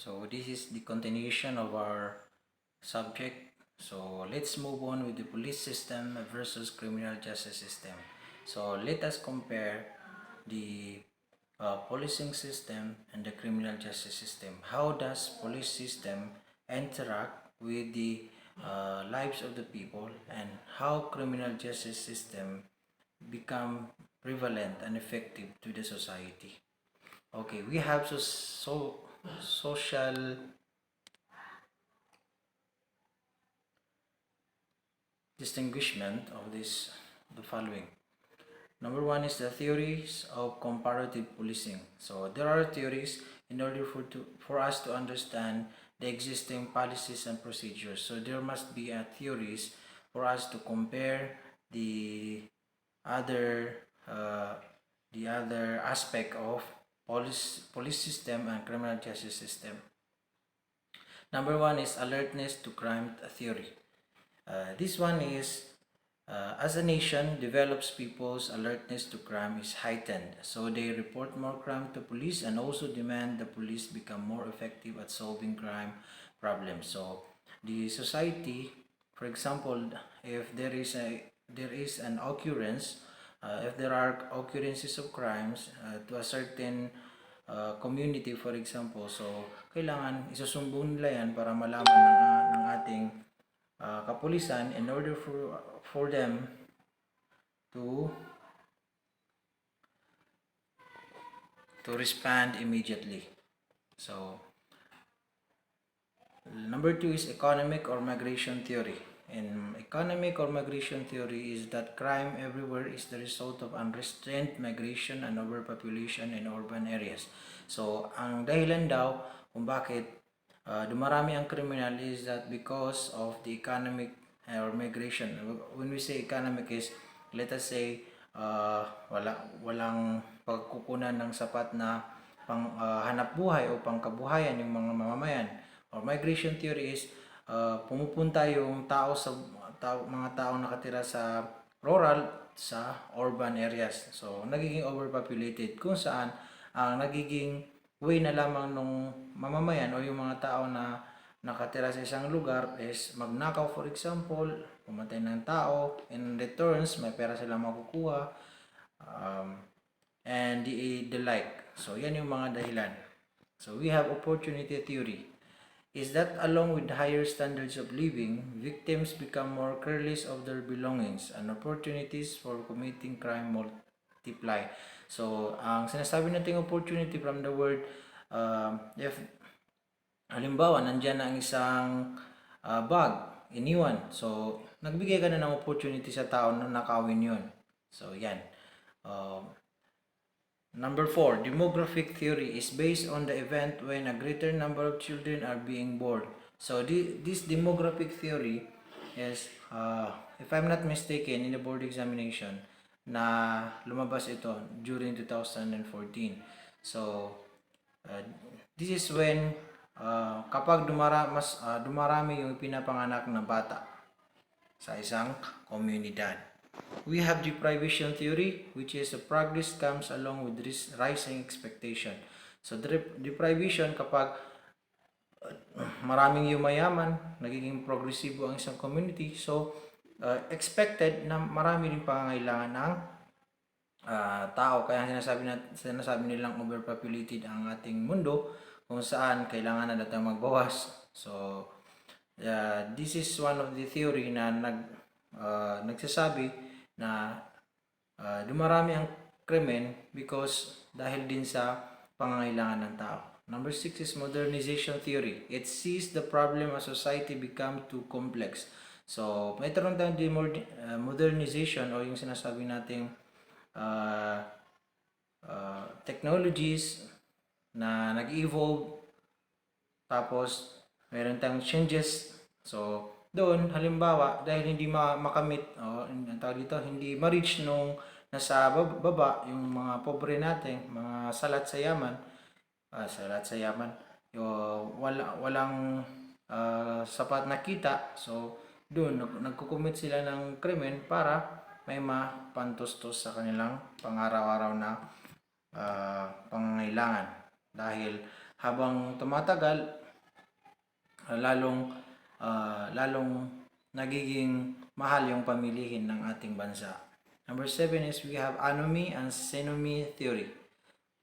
So this is the continuation of our subject. So let's move on with the police system versus criminal justice system. So let us compare the policing system and the criminal justice system. How does police system interact with the lives of the people, and how criminal justice system become prevalent and effective to the society? Okay, we have social distinguishment of the following. Number one is the theories of comparative policing. So there are theories in order for us to understand the existing policies and procedures. So there must be a theories for us to compare the other uh, the other aspect of police system and criminal justice system. Number one is alertness to crime theory. This one is as a nation develops, people's alertness to crime is heightened, so they report more crime to police and also demand the police become more effective at solving crime problems. So the society, for example, if there is an occurrence, if there are occurrences of crimes to a certain community, for example, so kailangan isusumbong nila yan para malaman ng ating kapulisan in order for them to respond immediately. So number two is economic or migration theory. In economic or migration theory is that crime everywhere is the result of unrestrained migration and overpopulation in urban areas. So ang dahilan daw kung bakit dumarami ang criminal is that because of the economic or migration. When we say economic is, let us say walang pagkukunan ng sapat na hanap buhay o pangkabuhayan yung mga mamamayan. Or migration theory is pumupunta yung mga tao nakatira sa rural sa urban areas. So nagiging overpopulated kung saan ang nagiging way na lamang nung mamamayan o yung mga tao na nakatira sa isang lugar is magnakaw, for example, pumatay ng tao, in returns may pera sila makukuha, and the like. So yan yung mga dahilan. So we have opportunity theory. Is that along with higher standards of living, victims become more careless of their belongings and opportunities for committing crime multiply. So, ang sinasabi nating opportunity from the word, if halimbawa, nandyan ang isang bag, iniwan. So, nagbigay ka na ng opportunity sa tao na nakawin yun. So, yan. Number 4, demographic theory is based on the event when a greater number of children are being born. So this demographic theory is, if I'm not mistaken, in the board examination, na lumabas ito during 2014. So this is when kapag dumarami yung pinapanganak na bata sa isang komunidad. We have deprivation theory, which is a progress comes along with rising expectation. So deprivation, kapag maraming yumayaman, nagiging progresibo ang isang community, so expected na marami rin pangangailangan ng tao. Kaya sinasabi nilang overpopulated ang ating mundo, kung saan kailangan na natin magbawas. So this is one of the theory na nagsasabi na dumarami ang krimen because dahil din sa pangangailangan ng tao. Number 6 is modernization theory. It sees the problem as society become too complex. So, may taron tayong modernization o yung sinasabi nating technologies na nag-evolve, tapos meron tayong changes. So, doon, halimbawa, dahil hindi makamit, hindi ma-reach nung nasa baba, yung mga pobre natin, mga salat sa yaman, walang sapat na kita. So, doon, nagkukumit sila ng krimen para may mapantustos sa kanilang pang-araw-araw na pangangailangan. Dahil habang tumatagal, lalong nagiging mahal yung pamilihin ng ating bansa. Number 7 is we have anomy and synonymy theory.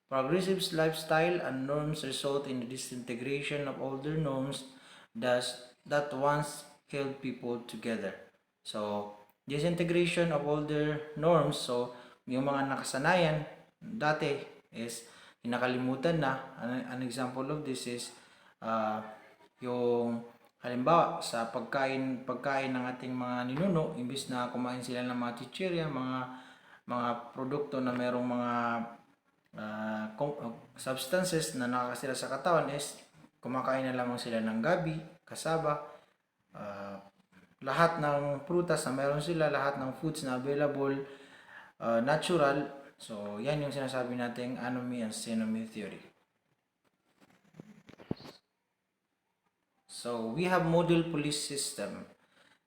Progressive lifestyle and norms result in the disintegration of older norms that once held people together. So, disintegration of older norms, so yung mga nakasanayan dati is kinakalimutan na. An example of this is yung halimbawa sa pagkain ng ating mga ninuno, imbis na kumain sila ng mga chichirya, mga produkto na merong mga substances na nakakasira sa katawan, is kumakain na lamang sila ng gabi, kasaba, lahat ng prutas na meron sila, lahat ng foods na available, natural. So yan yung sinasabi nating anomy and synonymy theory. So we have model police system.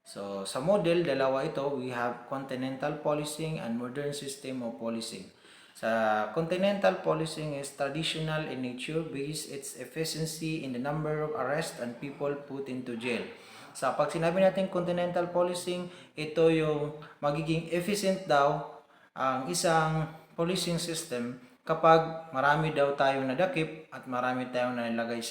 So sa model, dalawa ito. We have continental policing and modern system of policing. Sa continental policing is traditional in nature, based its efficiency in the number of arrests and people put into jail. Sa pag sinabi natin continental policing, ito yung magiging efficient daw ang isang policing system kapag marami daw tayong nadakip at marami tayong nailagay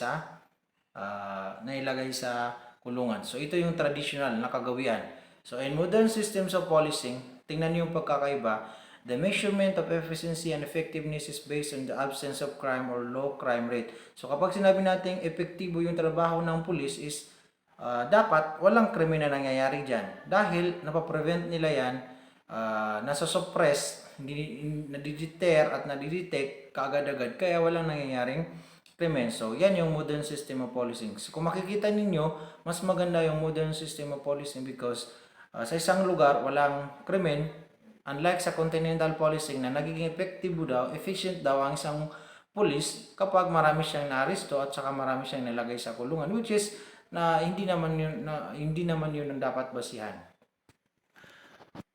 sa kulungan. So ito yung traditional na kagawian. So in modern systems of policing, tingnan niyo yung pagkakaiba. The measurement of efficiency and effectiveness is based on the absence of crime or low crime rate. So kapag sinabi natin epektibo yung trabaho ng pulis is dapat walang krimen na nangyayari dyan. Dahil napaprevent nila yan, nasa-suppress, nadideter at nadidetect kaagad-agad, kaya walang nangyayaring krimen. So yan yung modern system of policing. So kung makikita ninyo, mas maganda yung modern system of policing because sa isang lugar walang krimen, unlike sa continental policing na nagiging effective daw, efficient daw ang isang police kapag marami siyang naaresto at saka marami siyang nilagay sa kulungan, which is na hindi naman yun ang dapat basihan.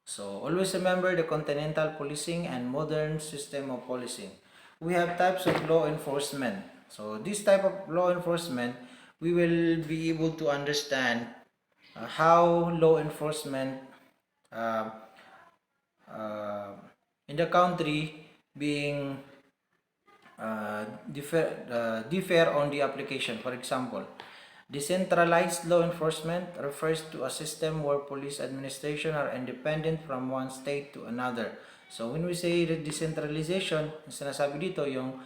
So always remember the continental policing and modern system of policing. We have types of law enforcement. So this type of law enforcement, we will be able to understand how law enforcement in the country being differ on the application. For example, decentralized law enforcement refers to a system where police administration are independent from one state to another. So when we say the decentralization, sinasabi dito yung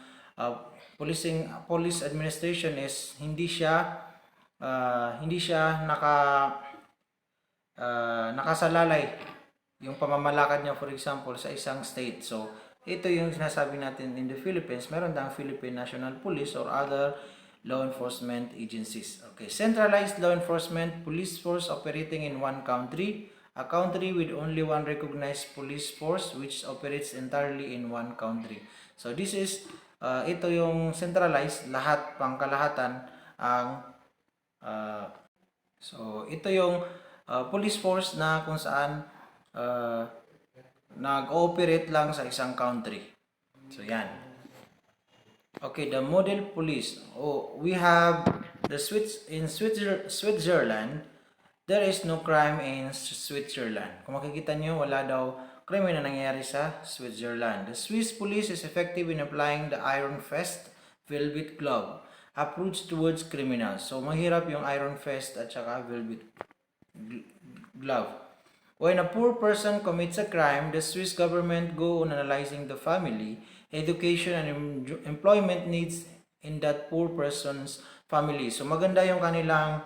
police administration is hindi siya nakasalalay yung pamamalakad niya, for example, sa isang state. So ito yung sinasabi natin in the Philippines, meron tayong Philippine National Police or other law enforcement agencies. Okay, centralized law enforcement, police force operating in one country, a country with only one recognized police force which operates entirely in one country. So this is ito yung centralized, lahat pangkalahatan ang so ito yung police force na kung saan nag-ooperate lang sa isang country. So yan. Okay, the model police. We have in Switzerland. There is no crime in Switzerland. Kung makikita nyo, wala daw krimen na nangyayari sa Switzerland. The Swiss police is effective in applying the iron fist, velvet glove approach towards criminals. So mahirap yung iron fist at saka velvet glove. When a poor person commits a crime, the Swiss government go on analyzing the family, education, and employment needs in that poor person's family. So maganda yung kanilang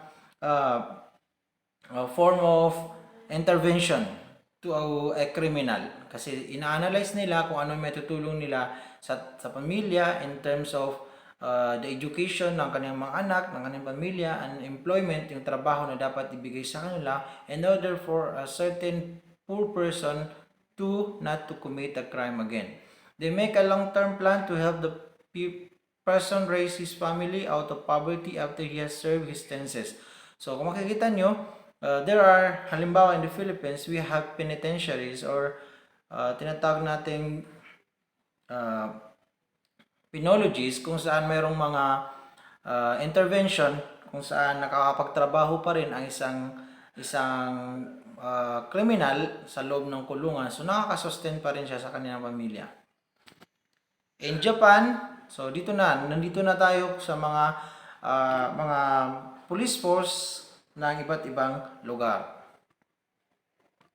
form of intervention to a criminal. Kasi ina-analyze nila kung ano may tutulong nila sa pamilya in terms of the education ng kanilang mga anak, ng kanilang pamilya, and employment, yung trabaho na dapat ibigay sa kanila in order for a certain poor person to not to commit a crime again. They make a long-term plan to help the person raise his family out of poverty after he has served his sentences. So kung makikita nyo, there are, halimbawa in the Philippines, we have penitentiaries or tinatawag nating penologies kung saan mayroong mga intervention kung saan nakakapagtrabaho pa rin ang isang criminal sa loob ng kulungan. So nakaka-sustain pa rin siya sa kanyang pamilya. In Japan, so nandito na tayo sa mga police force ng iba't ibang lugar.